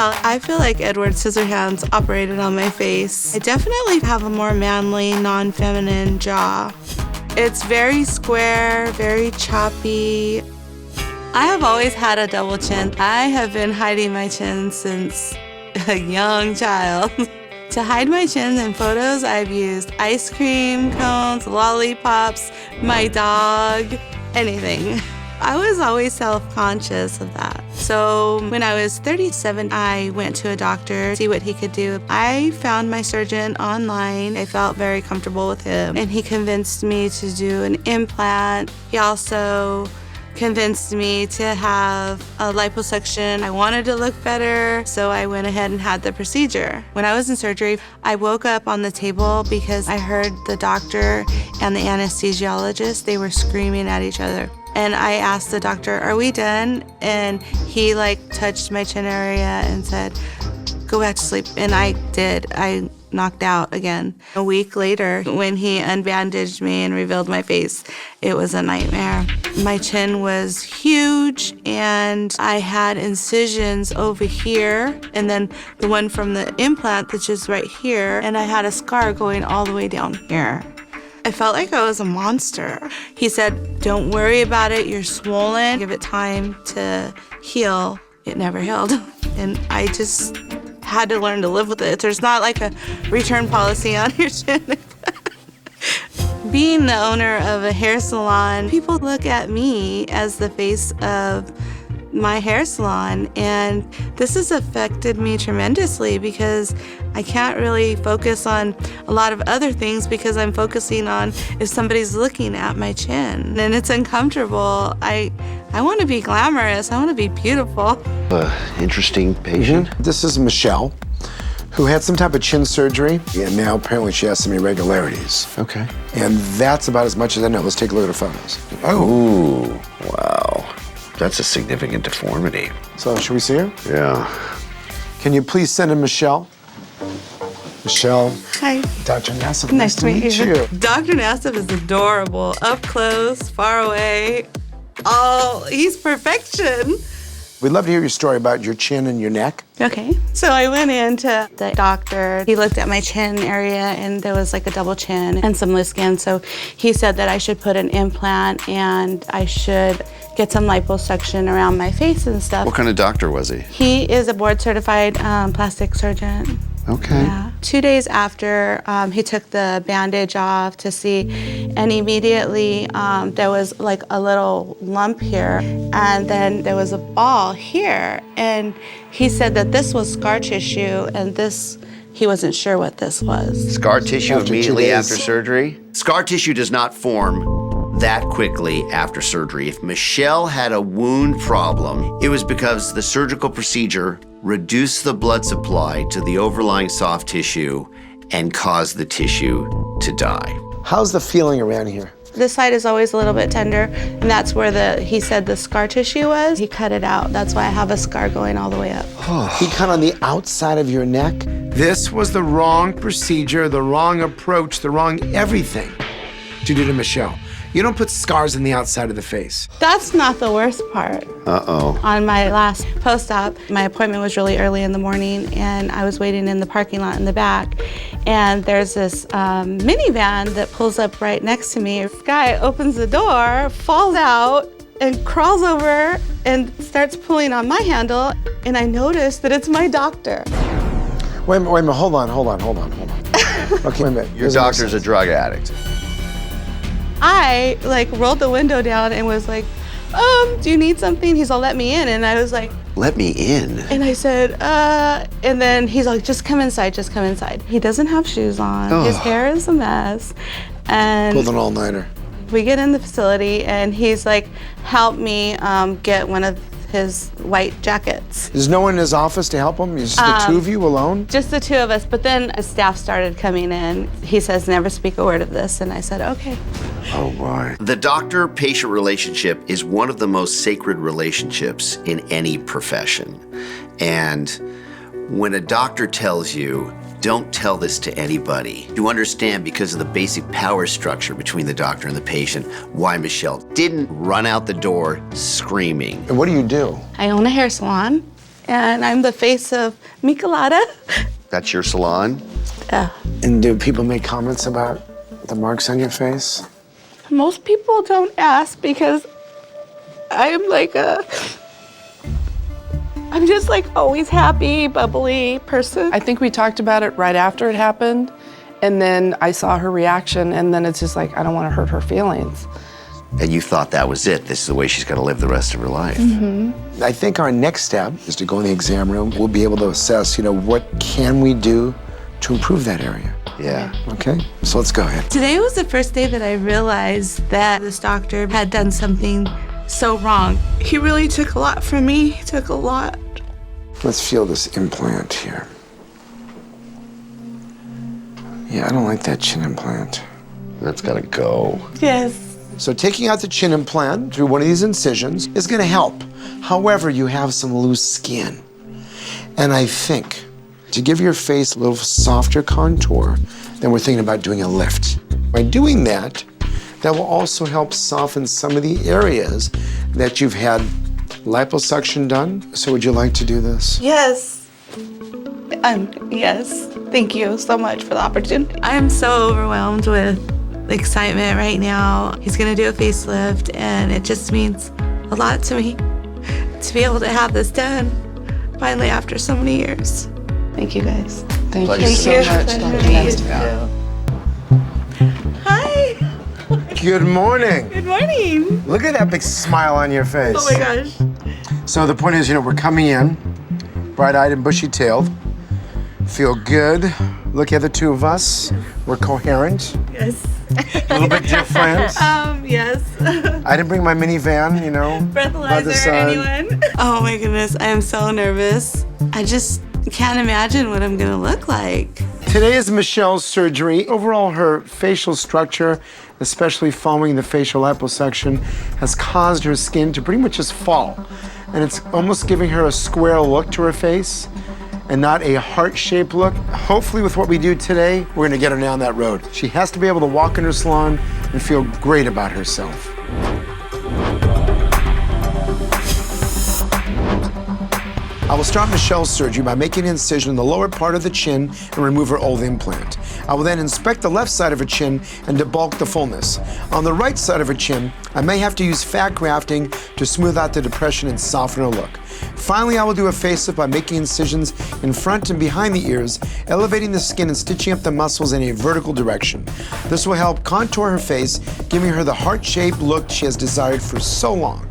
Yeah, I feel like Edward Scissorhands operated on my face. I definitely have a more manly, non-feminine jaw. It's very square, very choppy. I have always had a double chin. I have been hiding my chin since a young child. To hide my chin in photos, I've used ice cream cones, lollipops, my dog, anything. I was always self-conscious of that. So when I was 37, I went to a doctor to see what he could do. I found my surgeon online. I felt very comfortable with him, and he convinced me to do an implant. He also convinced me to have a liposuction. I wanted to look better, so I went ahead and had the procedure. When I was in surgery, I woke up on the table because I heard the doctor and the anesthesiologist, they were screaming at each other. And I asked the doctor, "Are we done?" And he touched my chin area and said, "Go back to sleep." And I did. I knocked out again. A week later, when he unbandaged me and revealed my face, it was a nightmare. My chin was huge, and I had incisions over here, and then the one from the implant, which is right here, and I had a scar going all the way down here. I felt like I was a monster. He said, "Don't worry about it, you're swollen. Give it time to heal." It never healed. And I just had to learn to live with it. There's not like a return policy on your chin. Being the owner of a hair salon, people look at me as the face of my hair salon, and this has affected me tremendously because I can't really focus on a lot of other things because I'm focusing on if somebody's looking at my chin, and it's uncomfortable. I want to be glamorous. I want to be beautiful. Interesting patient. This is Michelle, who had some type of chin surgery, and now apparently she has some irregularities. Okay. And that's about as much as I know. Let's take a look at her photos. Oh. Ooh, wow. That's a significant deformity. So, should we see her? Yeah. Can you please send in Michelle? Michelle. Hi. Dr. Nassif. Nice to meet you. Dr. Nassif is adorable. Up close, far away. Oh, he's perfection. We'd love to hear your story about your chin and your neck. Okay. So I went into the doctor. He looked at my chin area, and there was like a double chin and some loose skin. So he said that I should put an implant and I should get some liposuction around my face and stuff. What kind of doctor was he? He is a board-certified plastic surgeon. Okay. Yeah. 2 days after, he took the bandage off to see, and immediately there was like a little lump here, and then there was a ball here, and he said that this was scar tissue, and this, he wasn't sure what this was. Scar tissue After 2 immediately days. after surgery? Scar tissue does not form that quickly after surgery. If Michelle had a wound problem, it was because the surgical procedure reduced the blood supply to the overlying soft tissue and caused the tissue to die. How's the feeling around here? This side is always a little bit tender, and that's where he said the scar tissue was. He cut it out. That's why I have a scar going all the way up. He cut on the outside of your neck? This was the wrong procedure, the wrong approach, the wrong everything to do to Michelle. You don't put scars on the outside of the face. That's not the worst part. Uh-oh. On my last post-op, my appointment was really early in the morning, and I was waiting in the parking lot in the back, and there's this minivan that pulls up right next to me. This guy opens the door, falls out, and crawls over and starts pulling on my handle, and I notice that it's my doctor. Wait a minute, hold on. Okay, wait a minute. Your doctor's a drug addict. I rolled the window down and was like, do you need something? He's all, "Let me in." And I was like, Let me in. and I said, and then he's like, "Just come inside, just come inside." He doesn't have shoes on. Oh. His hair is a mess. And Pulled an all-nighter. we get in the facility, and he's like, "Help me get one of his white jackets." There's no one in his office to help him? Just the two of you alone? Just the two of us, but then a staff started coming in. He says, "Never speak a word of this," and I said, "Okay." Oh, boy. The doctor-patient relationship is one of the most sacred relationships in any profession. And when a doctor tells you, "Don't tell this to anybody," you understand, because of the basic power structure between the doctor and the patient, why Michelle didn't run out the door screaming. And what do you do? I own a hair salon. and I'm the face of Michelada. That's your salon? Yeah. And do people make comments about the marks on your face? Most people don't ask because I'm just like always happy, bubbly person. I think we talked about it right after it happened, and then I saw her reaction, and then it's just like, I don't want to hurt her feelings. And you thought that was it. This is the way she's going to live the rest of her life. I think our next step is to go in the exam room. We'll be able to assess, what can we do to improve that area. Yeah. Okay, so let's go ahead. Today was the first day that I realized that this doctor had done something so wrong. He really took a lot from me. He took a lot. Let's feel this implant here. Yeah, I don't like that chin implant. That's got to go. Yes. So taking out the chin implant through one of these incisions is gonna help. However, you have some loose skin. And I think to give your face a little softer contour, then we're thinking about doing a lift. By doing that, that will also help soften some of the areas that you've had liposuction done. So would you like to do this? Yes. Yes. Thank you so much for the opportunity. I'm so overwhelmed with excitement right now. He's gonna do a facelift, and it just means a lot to me to be able to have this done finally after so many years. Thank you guys. Thank Pleasure. you so much, Pleasure Dr. to meet you Nassif. too. Hi. Good morning. Good morning. Look at that big smile on your face. Oh my gosh. So the point is, we're coming in, bright-eyed and bushy-tailed. Feel good. Look at the two of us. We're coherent. Yes. A little bit different. Yes. I didn't bring my minivan, by the Breathalyzer, sun. anyone? Oh my goodness, I am so nervous. I just can't imagine what I'm gonna look like. Today is Michelle's surgery. Overall, her facial structure, especially following the facial liposuction, has caused her skin to pretty much just fall. And it's almost giving her a square look to her face and not a heart-shaped look. Hopefully with what we do today, we're gonna get her down that road. She has to be able to walk in her salon and feel great about herself. I will start Michelle's surgery by making an incision in the lower part of the chin and remove her old implant. I will then inspect the left side of her chin and debulk the fullness. On the right side of her chin, I may have to use fat grafting to smooth out the depression and soften her look. Finally, I will do a facelift by making incisions in front and behind the ears, elevating the skin and stitching up the muscles in a vertical direction. This will help contour her face, giving her the heart-shaped look she has desired for so long.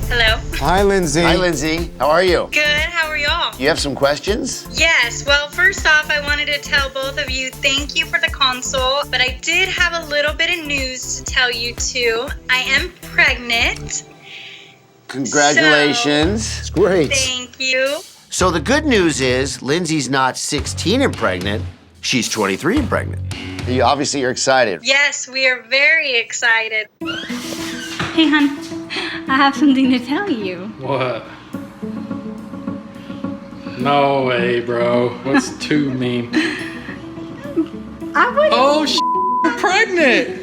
Hello. Hi, Lindsay. Hi, Lindsay. How are you? Good. How are y'all? You have some questions? Yes. Well, first off, I wanted to tell both of you thank you for the consult, but I did have a little bit of news to tell you too. I am pregnant. Congratulations. It's great. Thank you. So the good news is Lindsay's not 16 and pregnant. She's 23 and pregnant. You're excited. Yes, we are very excited. Hey, hon, I have something to tell you. What? No way, bro. What's too mean? I would. Oh, you're pregnant!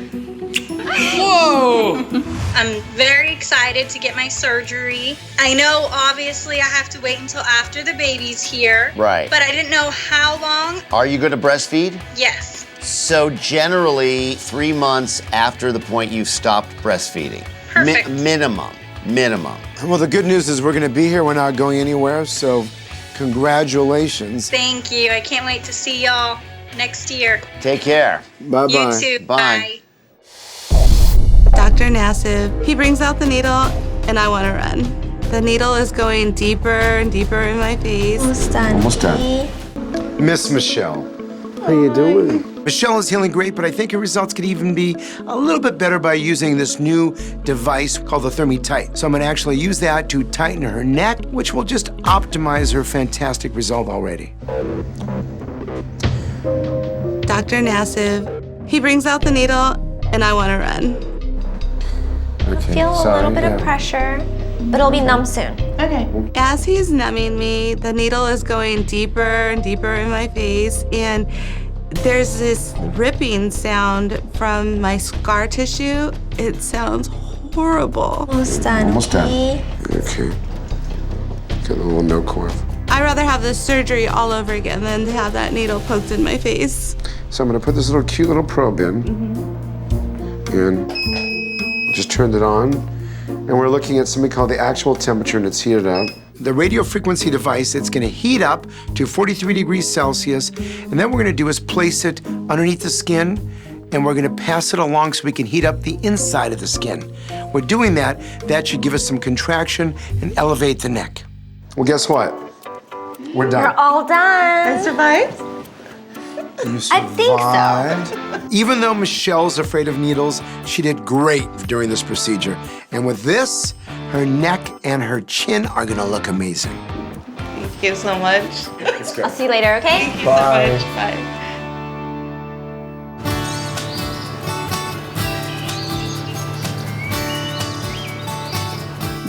Whoa! I'm very excited to get my surgery. I know, obviously, I have to wait until after the baby's here. Right. But I didn't know how long. Are you going to breastfeed? Yes. So generally 3 months after the point you've stopped breastfeeding. Perfect. Minimum. Well, the good news is we're going to be here. We're not going anywhere, so congratulations. Thank you. I can't wait to see y'all next year. Take care. Bye-bye. You too. Bye. Dr. Nassif, he brings out the needle, and I want to run. The needle is going deeper and deeper in my face. Almost done. Miss Michelle, how you doing? Michelle is healing great, but I think her results could even be a little bit better by using this new device called the ThermiTight. So I'm gonna actually use that to tighten her neck, which will just optimize her fantastic result already. Dr. Nassif, he brings out the needle, and I want to run. Okay, Feel a little bit of pressure, but it'll be numb soon. Okay. As he's numbing me, the needle is going deeper and deeper in my face, and there's this ripping sound from my scar tissue. It sounds horrible. Almost done. Almost done. Okay. Get a little no core. I'd rather have this surgery all over again than to have that needle poked in my face. So I'm gonna put this little cute little probe in. And just turned it on. And we're looking at something called the actual temperature, and it's heated up. The radio frequency device, it's gonna heat up to 43 degrees Celsius, and then what we're gonna do is place it underneath the skin, and we're gonna pass it along so we can heat up the inside of the skin. We're doing that, that should give us some contraction and elevate the neck. Well, guess what? We're done. We're all done. I survived? You I think so. survived. Even though Michelle's afraid of needles, she did great during this procedure. And with this, her neck and her chin are gonna look amazing. Thank you so much. I'll see you later, okay? Thank you Bye. so much. Bye.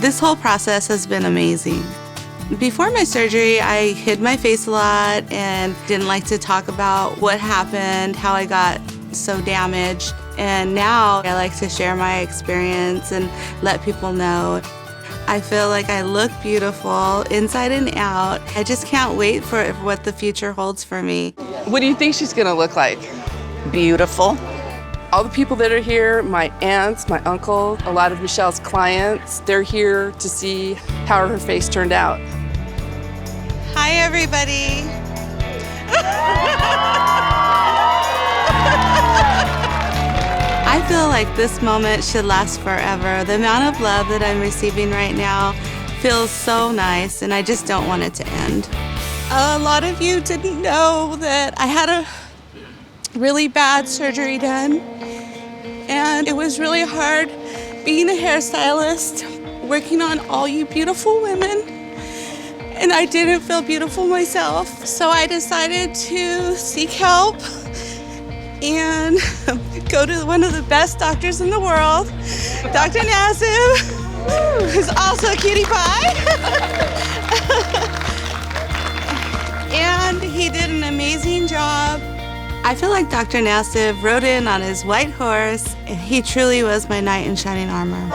This whole process has been amazing. Before my surgery, I hid my face a lot and didn't like to talk about what happened, how I got so damaged. And now I like to share my experience and let people know. I feel like I look beautiful inside and out. I just can't wait for what the future holds for me. What do you think she's gonna look like? Beautiful. All the people that are here, my aunts, my uncle, a lot of Michelle's clients, they're here to see how her face turned out. Hi, everybody. I feel like this moment should last forever. The amount of love that I'm receiving right now feels so nice, and I just don't want it to end. A lot of you didn't know that I had a really bad surgery done, and it was really hard being a hairstylist, working on all you beautiful women. And I didn't feel beautiful myself. So I decided to seek help and go to one of the best doctors in the world, Dr. Nassif, who's also a cutie pie. And he did an amazing job. I feel like Dr. Nassif rode in on his white horse, and he truly was my knight in shining armor.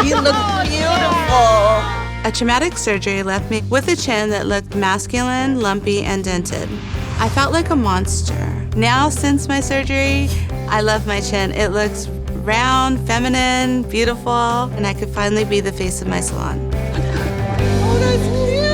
You look beautiful. A traumatic surgery left me with a chin that looked masculine, lumpy, and dented. I felt like a monster. Now, since my surgery, I love my chin. It looks round, feminine, beautiful, and I could finally be the face of my salon. Oh, that's